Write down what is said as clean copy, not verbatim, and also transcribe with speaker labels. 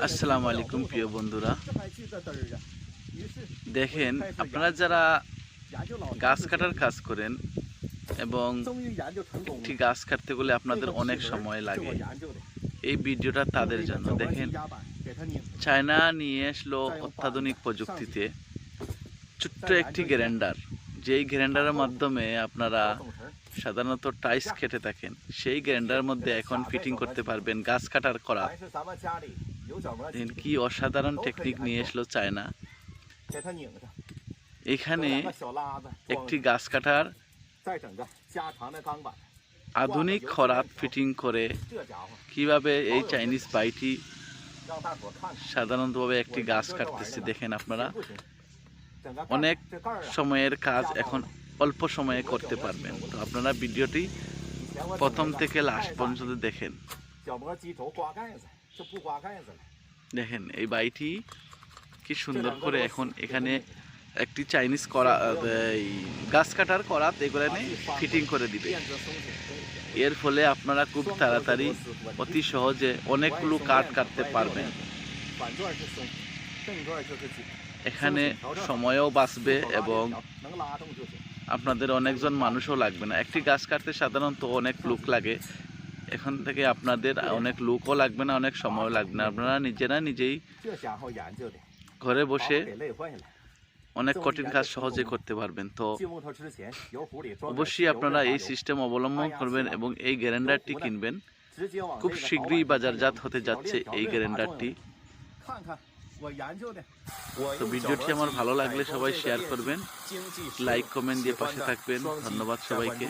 Speaker 1: আসসালামু আলাইকুম প্রিয় বন্ধুরা, দেখেন আপনারা যারা গাছ কাটার কাজ করেন এবং একটি গাছ কাটতে গেলে আপনাদের অনেক সময় লাগে, এই ভিডিওটা তাদের জন্য। দেখেন, চায়না নিয়ে আসলো অত্যাধুনিক প্রযুক্তিতে ছোট্ট একটি গ্রাইন্ডার, যেই গ্রাইন্ডারের মাধ্যমে আপনারা সাধারণত টাইস কেটে থাকেন, সেই গ্রাইন্ডারের মধ্যে এখন ফিটিং করতে পারবেন গাছ কাটার করা। কি অসাধারণ টেকনিক নিয়ে আসলো চায়না। এখানে একটি গাছ কাটার আধুনিক খরাত ফিটিং করে কিভাবে এই চাইনিজ ভাইটি সাধারণতভাবে একটি গাছ কাটতেছে। দেখেন আপনারা, অনেক সময়ের কাজ এখন অল্প সময়ে করতে পারবেন। তো আপনারা ভিডিওটি প্রথম থেকে লাস্ট পর্যন্ত দেখেন। দেখেন এই বাইটি কি সুন্দর করে এখন এখানে একটি চাইনিজ করা গাছ কাটার করাত এগুলো ফিটিং করে দিবে। এর ফলে আপনারা খুব তাড়াতাড়ি অতি সহজে অনেকগুলো কাঠ কাটতে পারবেন। এখানে সময়ও বাঁচবে এবং আপনাদের অনেকজন মানুষও লাগবে না। একটি গাছ কাটতে সাধারণত অনেক লোক লাগে, এখান থেকে আপনাদের অনেক লোকও লাগবে না, অনেক সময়ও লাগবে না। আপনারা নিজেই ঘরে বসে অনেক কঠিন কাজ সহজে করতে পারবেন। তো অবশ্যই আপনারা এই সিস্টেম অবলম্বন করবেন এবং এই গ্রাইন্ডারটি কিনবেন। খুব শীঘ্রই বাজারজাত হতে যাচ্ছে এই গ্রাইন্ডারটি। তো ভিডিওটি আমার ভালো লাগলে সবাই শেয়ার করবেন, লাইক কমেন্ট দিয়ে পাশে থাকবেন। ধন্যবাদ সবাইকে।